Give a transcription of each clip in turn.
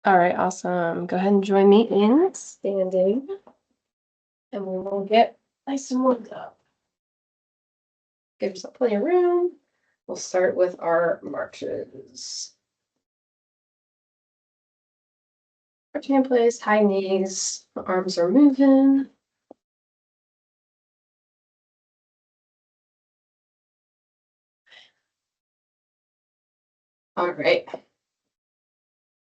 All right, awesome. Go ahead and join me in standing, and we will get nice and warmed up. Give yourself plenty of room. We'll start with our marches. Marching in place, high knees, arms are moving. All right.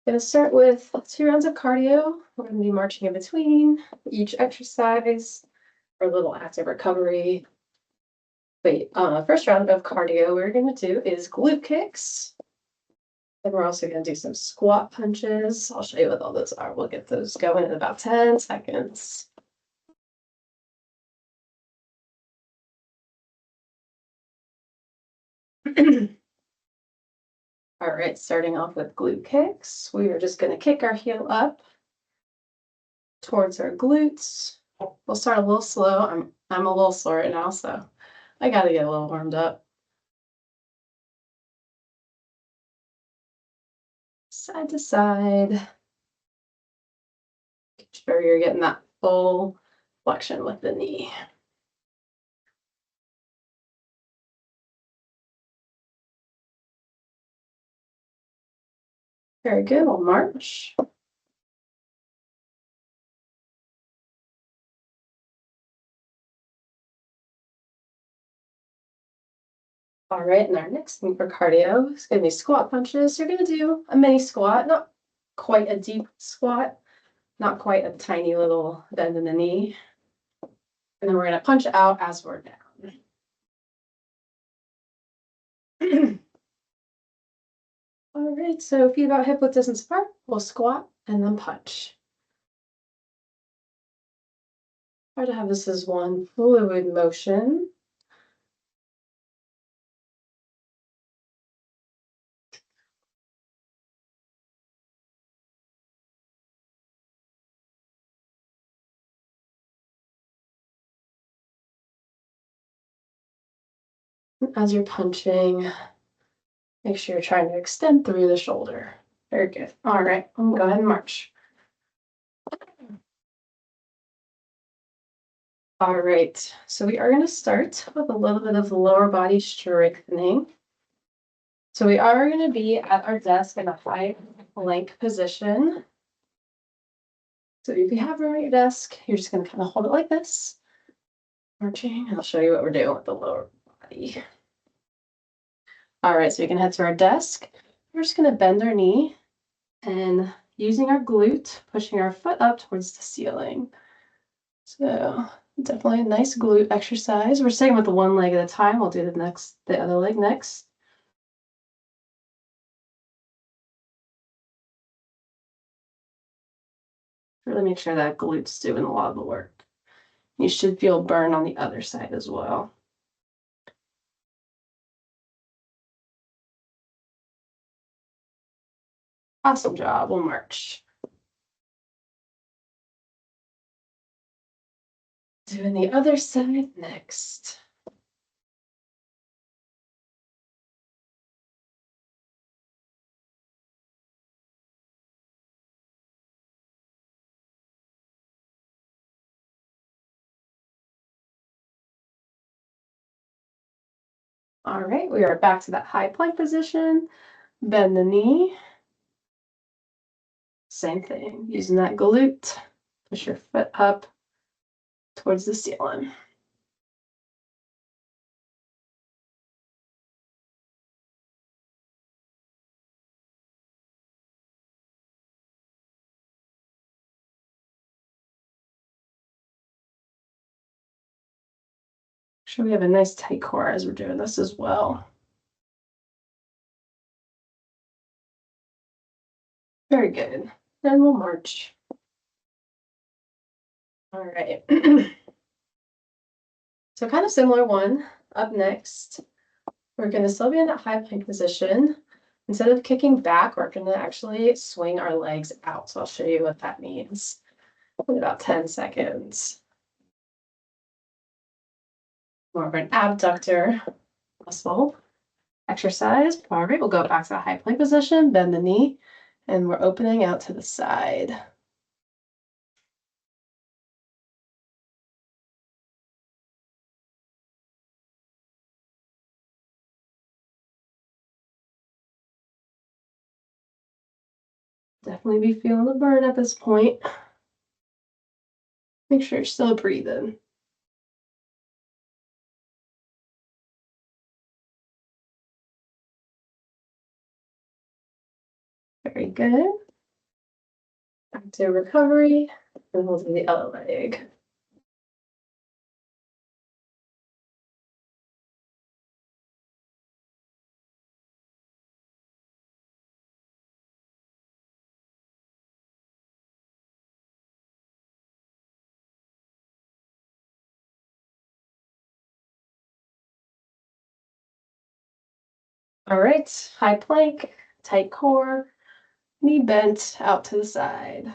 Gonna start with 2 rounds of cardio. We're gonna be marching in between each exercise for a little active recovery. Wait, first round of cardio we're gonna do is glute kicks. Then we're also gonna do some squat punches. I'll show you what all those are. We'll get those going in about 10 seconds. All right, starting off with glute kicks. We are just gonna kick our heel up towards our glutes. We'll start a little slow. I'm a little sore right now, so I gotta get a little warmed up. Side to side. Make sure you're getting that full flexion with the knee. Very good. We'll march. All right, and our next thing for cardio is going to be squat punches. You're going to do a mini squat, not quite a deep squat, not quite a tiny little bend in the knee. And then we're going to punch out as we're down. All right, so feet about hip width distance apart, we'll squat and then punch. Try to have this as one fluid motion. As you're punching, make sure you're trying to extend through the shoulder. Very good. All right, go ahead and march. All right, so we are going to start with a little bit of lower body strengthening. So we are going to be at our desk in a high plank position. So if you have room at your desk, you're just going to kind of hold it like this, marching, and I'll show you what we're doing with the lower body. All right, so we can head to our desk. We're just going to bend our knee and using our glute, pushing our foot up towards the ceiling. So definitely a nice glute exercise. We're staying with the one leg at a time. We'll do the other leg next. Really make sure that glute's doing a lot of the work. You should feel burn on the other side as well. Awesome job. We'll march. Doing the other side next. All right, we are back to that high plank position. Bend the knee. Same thing, using that glute. Push your foot up towards the ceiling. Make sure we have a nice tight core as we're doing this as well. Very good. Then we'll march. All right. So kind of similar one. Up next, we're going to still be in that high plank position. Instead of kicking back, we're going to actually swing our legs out. So I'll show you what that means in about 10 seconds. More of an abductor muscle exercise. All right, we'll go back to the high plank position, bend the knee, And we're opening out to the side. Definitely be feeling the burn at this point. Make sure you're still breathing. Very good. Back to recovery, and we'll do the other leg. All right, high plank, tight core, knee bent out to the side.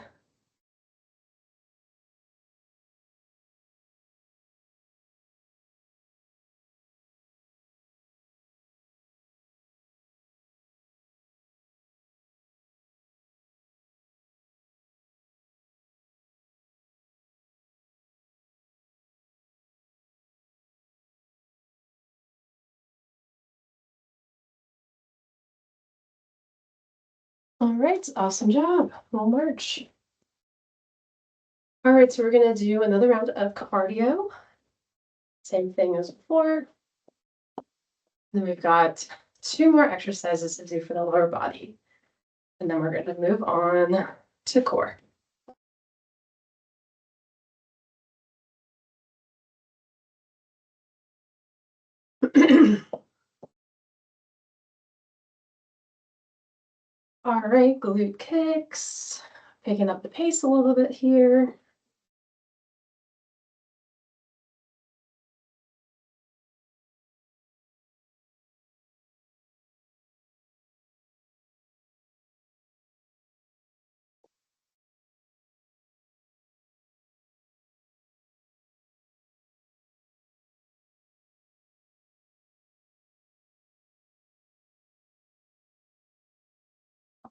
All right, awesome job. We'll march. All right, so we're gonna do another round of cardio. Same thing as before. Then we've got 2 more exercises to do for the lower body. And then we're gonna move on to core. All right, glute kicks. Picking up the pace a little bit here.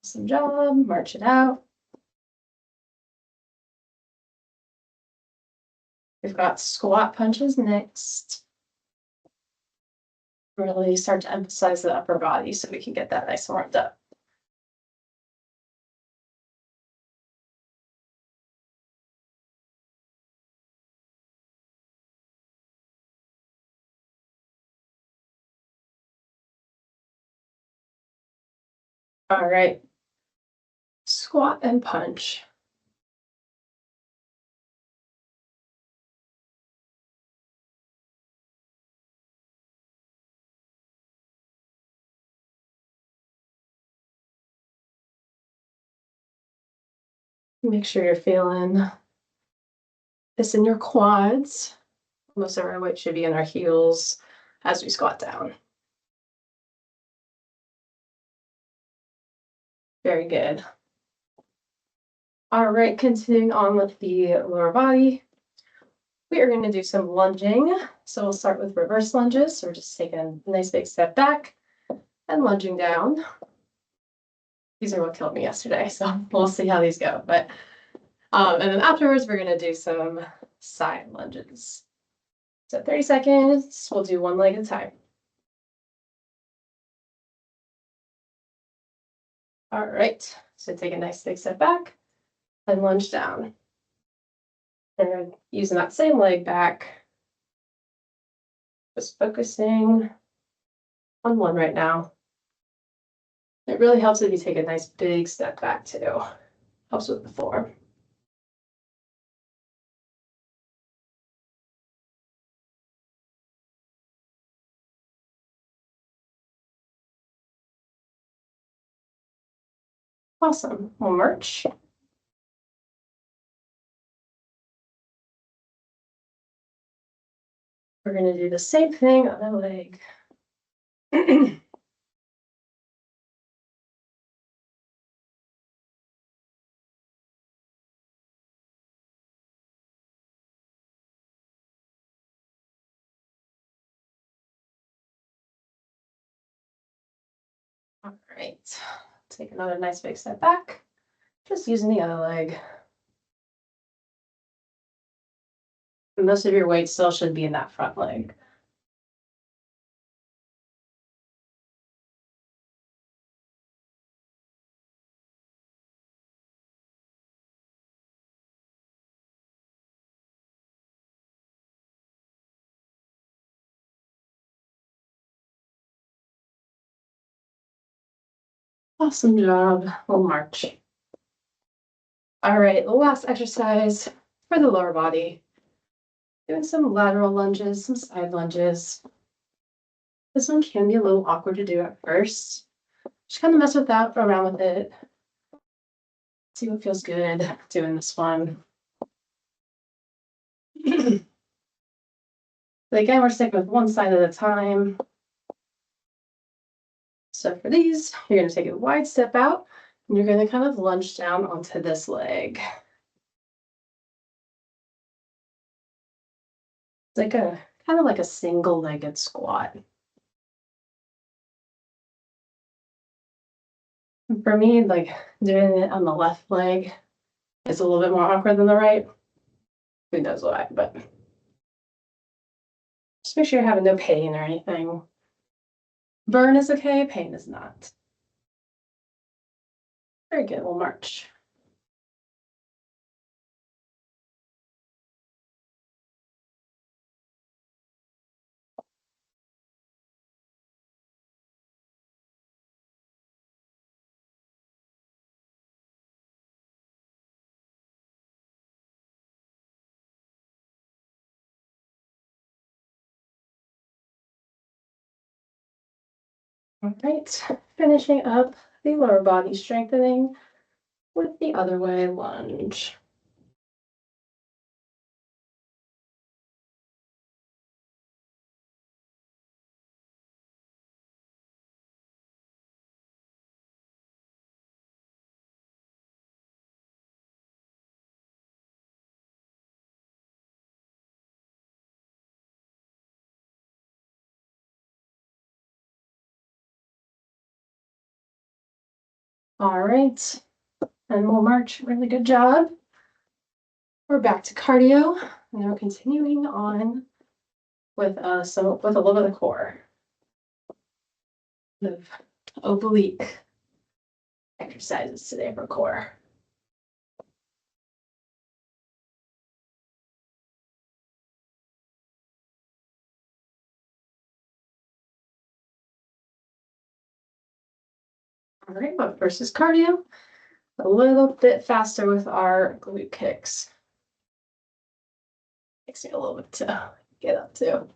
Awesome job. March it out. We've got squat punches next. Really start to emphasize the upper body so we can get that nice and warmed up. All right. Squat and punch. Make sure you're feeling this in your quads. Most of our weight should be in our heels as we squat down. Very good. All right, continuing on with the lower body. We are going to do some lunging. So we'll start with reverse lunges. So we're just taking a nice big step back and lunging down. These are what killed me yesterday, so we'll see how these go. But and then afterwards, we're going to do some side lunges. So 30 seconds, we'll do one leg at a time. All right, so take a nice big step back and lunge down. And using that same leg back, just focusing on one right now. It really helps if you take a nice big step back too. Helps with the form. Awesome. We'll march. We're going to do the same thing on the leg. All right. Take another nice big step back, just using the other leg. Most of your weight still should be in that front leg. Awesome job. We'll march. All right, the last exercise for the lower body. Doing some lateral lunges, some side lunges. This one can be a little awkward to do at first. Just kind of mess with that, around with it. See what feels good doing this one. But again, we're sticking with one side at a time. So for these, you're going to take a wide step out, and you're going to kind of lunge down onto this leg. It's like a kind of like a single-legged squat. For me, like doing it on the left leg is a little bit more awkward than the right. Who knows why, but just make sure you're having no pain or anything. Burn is okay, pain is not. Very good, we'll march. All right, finishing up the lower body strengthening with the other way lunge. All right, and we'll march. Really good job. We're back to cardio. Now continuing on with with a little bit of core. Of oblique exercises today for core. All right, but first is cardio. A little bit faster with our glute kicks. Takes me a little bit to get up to.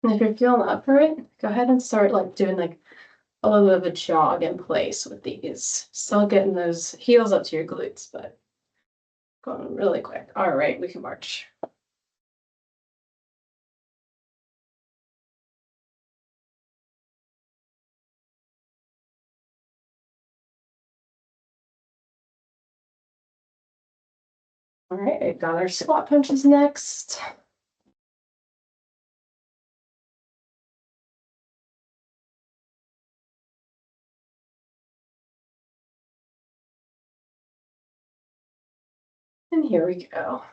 And if you're feeling up for it, go ahead and start like doing like a little bit of a jog in place with these. Still getting those heels up to your glutes, but going really quick. All right, we can march. All right, I've got our squat punches next. And here we go.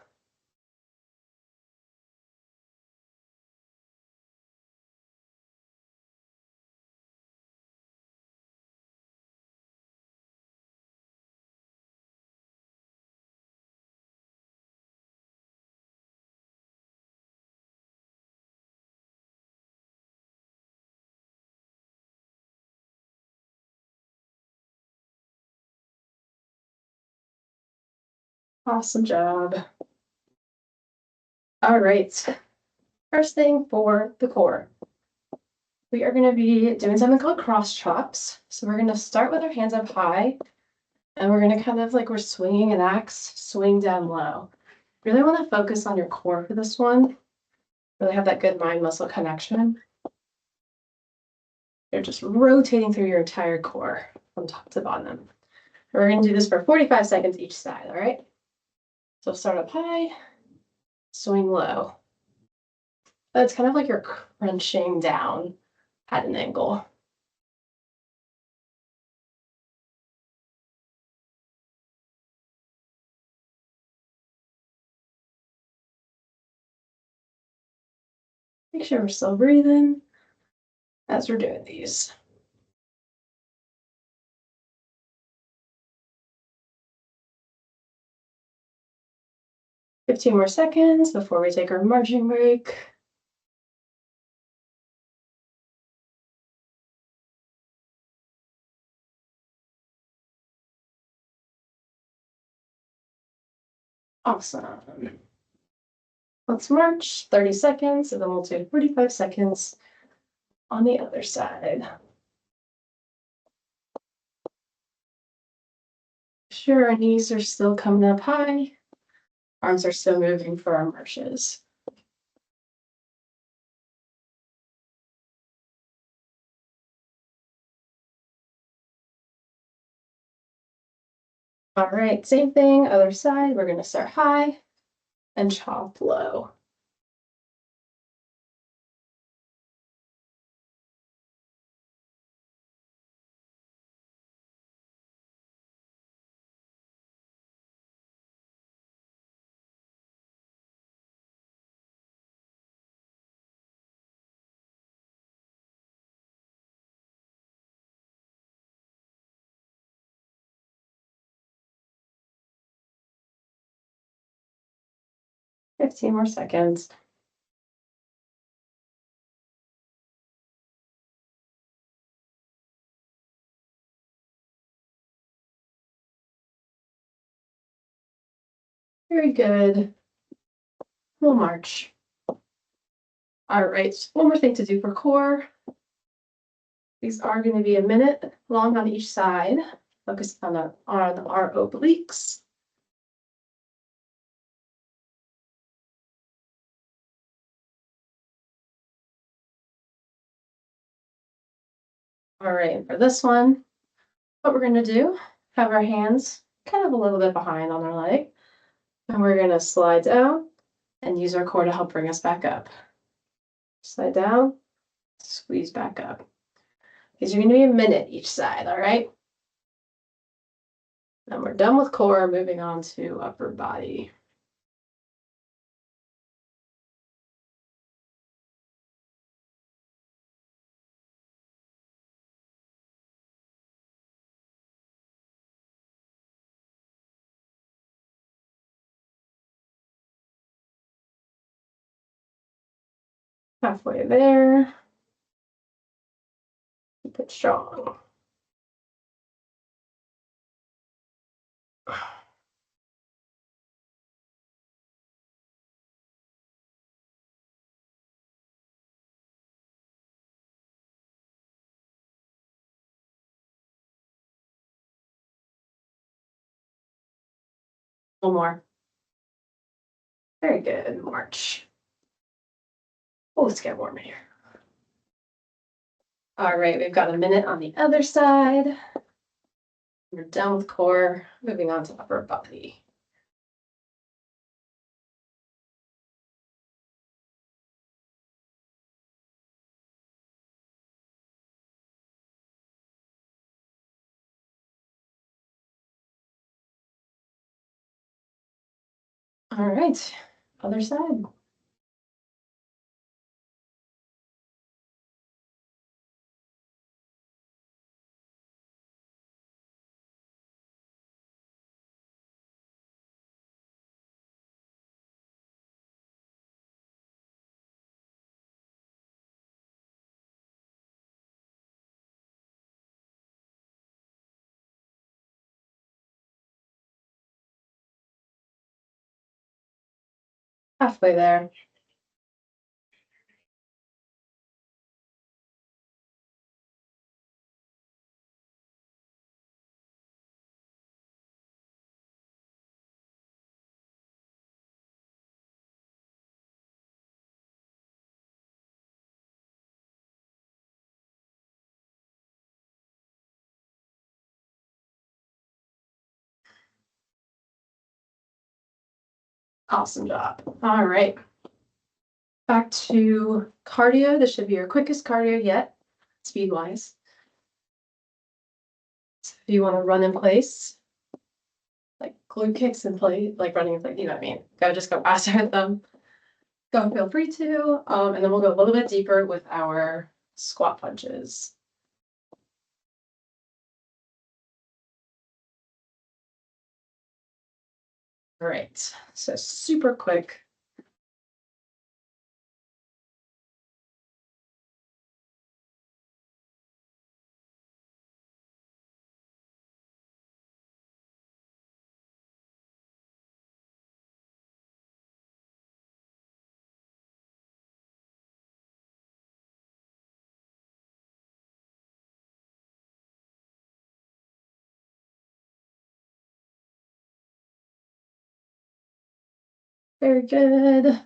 Awesome job. All right. First thing for the core. We are going to be doing something called cross chops. So we're going to start with our hands up high, and we're going to kind of like we're swinging an axe, swing down low. Really want to focus on your core for this one. Really have that good mind-muscle connection. You're just rotating through your entire core from top to bottom. We're going to do this for 45 seconds each side, all right? So start up high, swing low. That's kind of like you're crunching down at an angle. Make sure we're still breathing as we're doing these. 15 more seconds before we take our marching break. Awesome. Let's march 30 seconds, and then we'll do 45 seconds on the other side. Sure, our knees are still coming up high. Arms are still moving for our marches. All right, same thing, other side. We're going to start high and chop low. Fifteen more seconds. Very good. We'll march. All right, one more thing to do for core. These are going to be a minute long on each side. Focus on our obliques. All right, for this one, what we're going to do, have our hands kind of a little bit behind on our leg, and we're going to slide down and use our core to help bring us back up. Slide down, squeeze back up. These are going to be a minute each side, all right? Then we're done with core, moving on to upper body. Halfway there. Keep it strong. One more. Very good. March. Oh, let's get warm here. All right, we've got a minute on the other side. We're done with core, moving on to upper body. All right, other side. Halfway there. Awesome job. All right. Back to cardio. This should be your quickest cardio yet, speed-wise. So if you want to run in place, like glute kicks in place, like running in place, you know what I mean? Just go faster at them. Go, feel free to. And then we'll go a little bit deeper with our squat punches. All right, so super quick. Very good.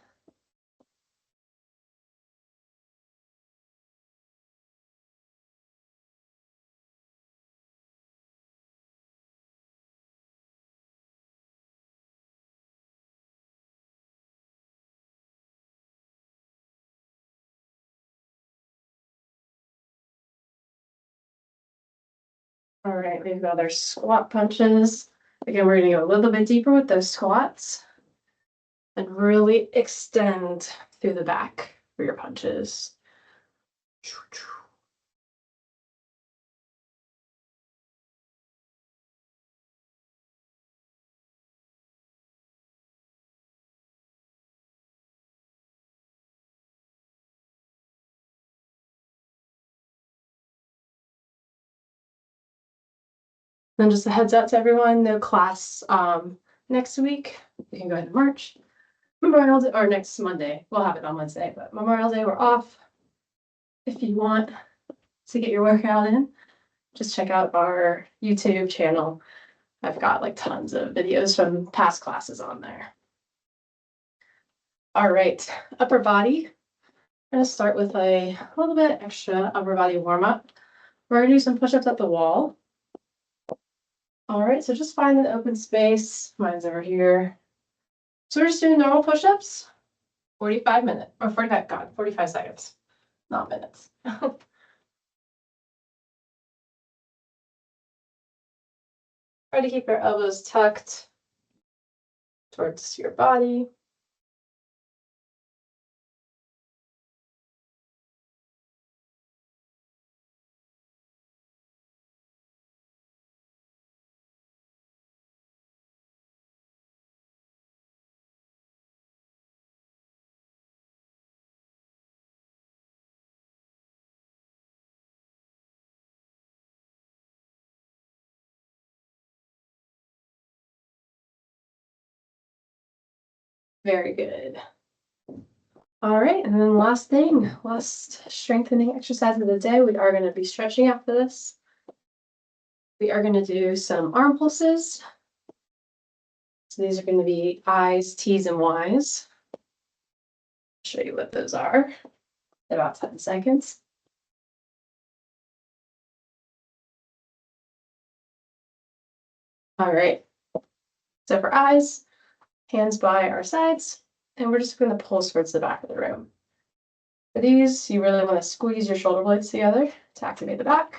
All right, we've got our squat punches. Again, we're gonna go a little bit deeper with those squats and really extend through the back for your punches. Then just a heads up to everyone, no class next week. We can go ahead and march. Memorial Day, or next Monday. We'll have it on Wednesday, but Memorial Day, we're off. If you want to get your workout in, just check out our YouTube channel. I've got like tons of videos from past classes on there. All right, upper body. I'm gonna start with a little bit extra upper body warm up. We're gonna do some push-ups at the wall. All right, so just find an open space. Mine's over here. So we're just doing normal push-ups, 45 minutes, or 45 seconds, not minutes. Try to keep your elbows tucked towards your body. Very good. All right, and then last thing, last strengthening exercise of the day, we are going to be stretching after this. We are going to do some arm pulses. So these are going to be I's, T's, and Y's. I'll show you what those are in about 10 seconds. All right, so for I's, hands by our sides, and we're just going to pulse towards the back of the room. For these, you really want to squeeze your shoulder blades together to activate the back.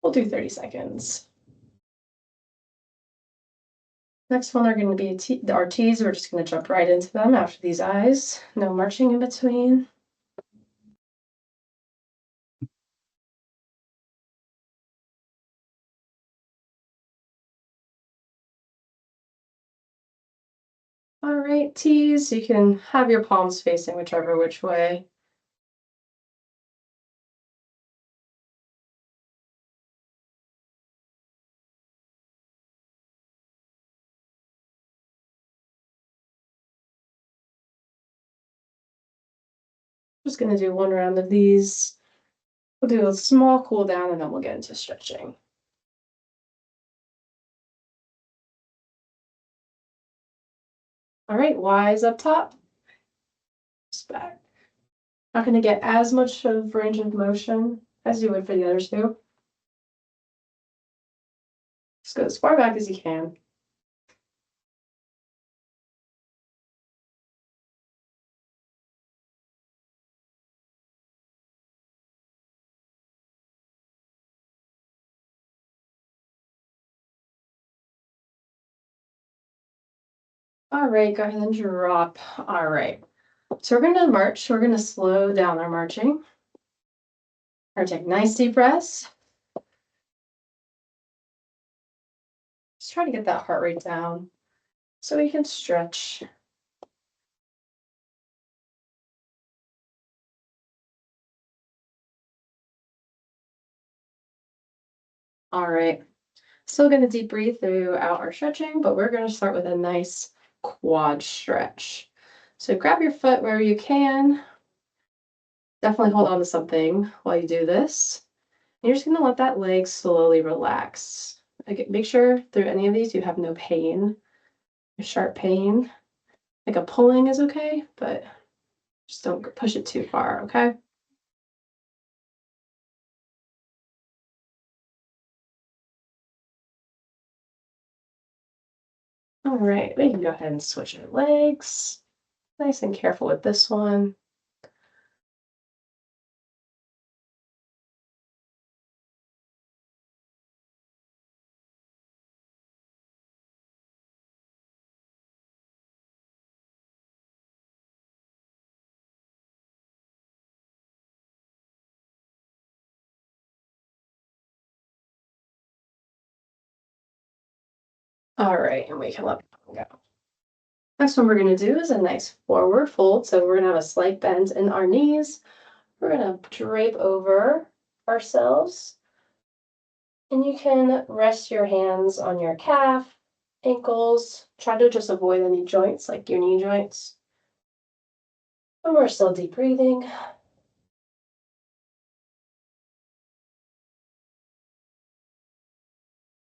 We'll do 30 seconds. Next one are going to be our T's. We're just going to jump right into them after these I's. No marching in between. All right, T's. You can have your palms facing whichever which way. Just going to do one round of these. We'll do a small cool down and then we'll get into stretching. All right, Y's up top. Just back. Not going to get as much of range of motion as you would for the other two. Just go as far back as you can. All right, go ahead and drop. All right. So we're going to march. We're going to slow down our marching. Or take nice deep breaths. Just try to get that heart rate down so we can stretch. All right. Still going to deep breathe throughout our stretching, but we're going to start with a nice quad stretch. So grab your foot where you can. Definitely hold on to something while you do this. You're just going to let that leg slowly relax. Make sure through any of these you have no pain, no sharp pain. Like a pulling is okay, but just don't push it too far, okay? All right, we can go ahead and switch our legs. Nice and careful with this one. All right, and we can let go. Next one we're going to do is a nice forward fold. So we're going to have a slight bend in our knees. We're going to drape over ourselves. And you can rest your hands on your calf, ankles. Try to just avoid any joints like your knee joints. And we're still deep breathing.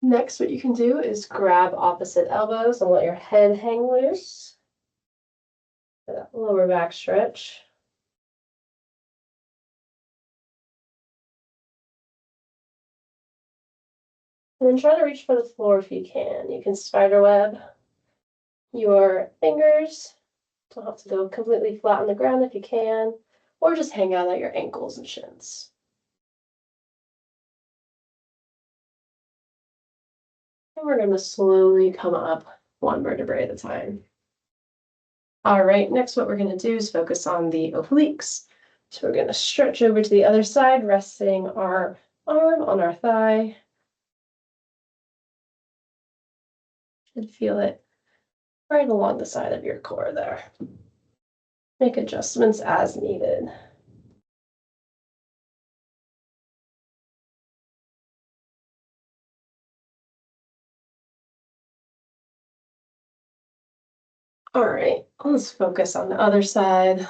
Next, what you can do is grab opposite elbows and let your head hang loose. That lower back stretch. And then try to reach for the floor if you can. You can spider web your fingers. Don't have to go completely flat on the ground if you can, or just hang out at your ankles and shins. And we're going to slowly come up one vertebrae at a time. All right, next what we're going to do is focus on the obliques. So we're going to stretch over to the other side, resting our arm on our thigh. And feel it right along the side of your core there. Make adjustments as needed. All right, let's focus on the other side.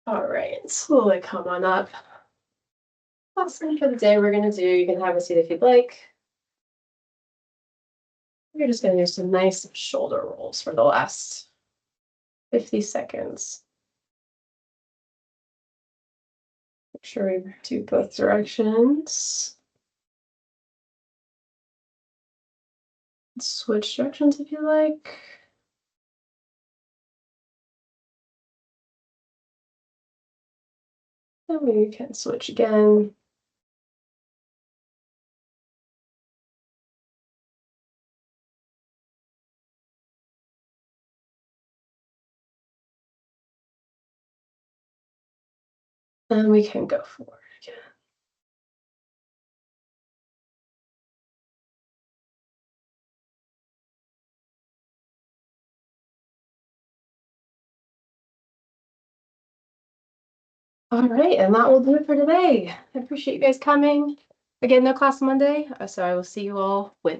All right, slowly come on up. Last one for the day we're going to do. You can have a seat if you'd like. You're just going to do some nice shoulder rolls for the last 50 seconds. Make sure we do both directions. Switch directions if you like. And we can switch again. And we can go forward again. All right, and that will do it for today. I appreciate you guys coming. Again, no class Monday, so I will see you all with